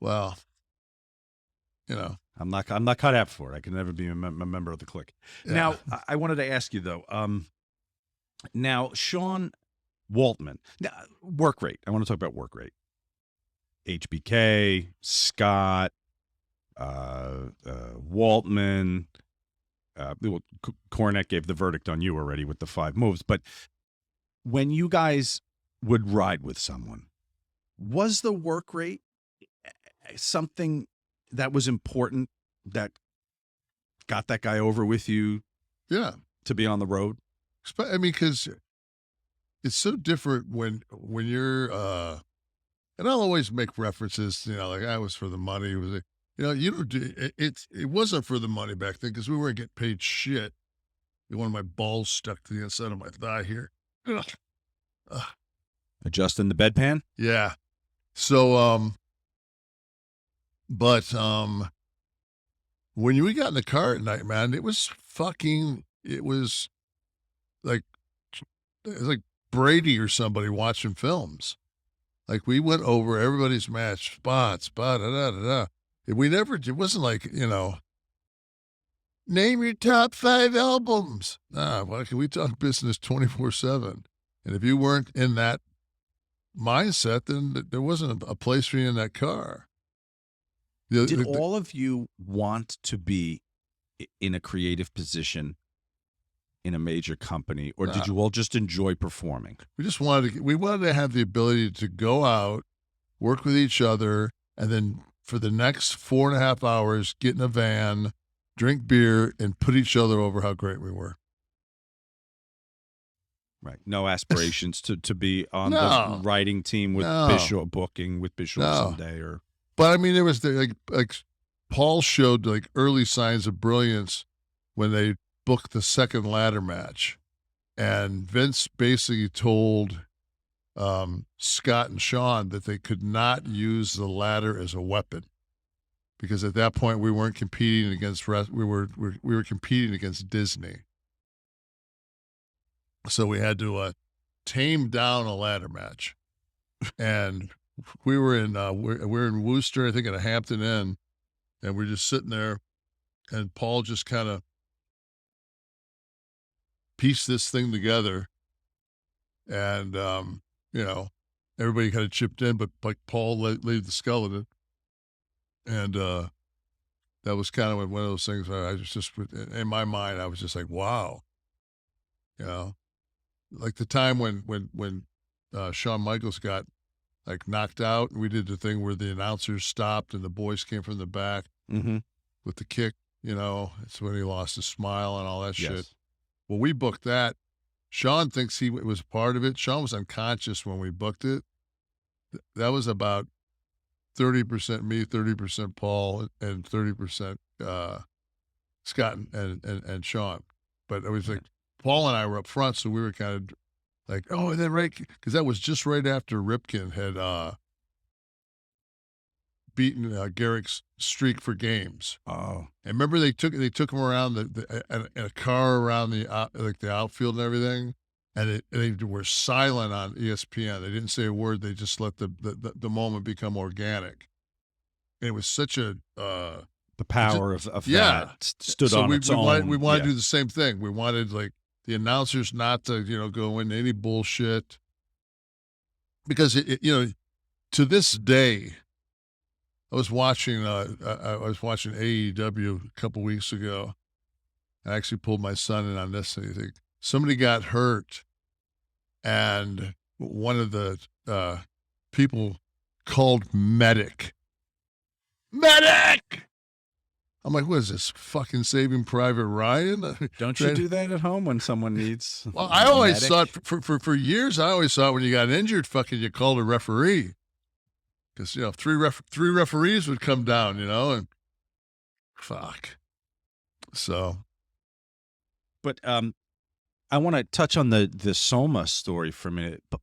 Well, you know, I'm not cut out for it. I can never be a member of the Kliq. yeah. Now, I wanted to ask you though. Now Sean Waltman. Now, Workrate. I want to talk about Workrate. HBK, Scott, Waltman. Cornette gave the verdict on you already with the 5 moves. But when you guys would ride with someone, was the work rate something that was important that got that guy over with you? Yeah. To be on the road? I mean, because it's so different when you're, and I'll always make references, like I was for the money. It was, it wasn't for the money back then because we weren't getting paid shit. One of my balls stuck to the inside of my thigh here. Ugh. Adjusting the bedpan? Yeah. So, but when we got in the car at night, man, it was like Brady or somebody watching films. Like we went over everybody's match spots, da da da da. It wasn't like, name your top 5 albums. Well, we talk business 24/7. And if you weren't in that mindset, then there wasn't a place for you in that car. Did all of you want to be in a creative position in a major company, or did you all just enjoy performing? We just wanted to have the ability to go out, work with each other, and then for the next 4.5 hours, get in a van, drink beer, and put each other over how great we were. Right. No aspirations to be on the writing team with Bishop, booking with Bishop someday, or. But I mean, there was like Paul showed like early signs of brilliance when they booked the second ladder match, and Vince basically told Scott and Sean that they could not use the ladder as a weapon because at that point we weren't competing against we were competing against Disney. So we had to tame down a ladder match, and we were in we're in Worcester, I think, at a Hampton Inn, and we're just sitting there, and Paul just kind of pieced this thing together, and everybody kind of chipped in, but like Paul laid the skeleton, and that was kind of one of those things where I was just in my mind, I was just like, wow, like the time when Shawn Michaels got like knocked out, and we did the thing where the announcers stopped and the boys came from the back with the kick. It's when he lost his smile and all that shit. Well, we booked that. Sean thinks he was part of it. Sean was unconscious when we booked it. That was about 30% me, 30% Paul, and 30% Scott and Sean. But it was like Paul and I were up front, so we were kind of like, oh, and then right, because that was just right after Ripken had beaten Garrick's streak for games. Oh, and remember they took him around in a car around the outfield and everything, and they were silent on ESPN. They didn't say a word. They just let the moment become organic. And it was such a the power of that stood on its own. We wanted to do the same thing. We wanted like the announcers not to go into any bullshit, because to this day. I was watching AEW a couple weeks ago. I actually pulled my son in on this, and you think somebody got hurt, and one of the people called medic. I'm like, what is this, fucking Saving Private Ryan? Don't you do that at home when someone needs? Well, I always thought for years, I always thought when you got injured, fucking you called a referee. Because, three referees would come down, and fuck. So. But I want to touch on the Soma story for a minute. But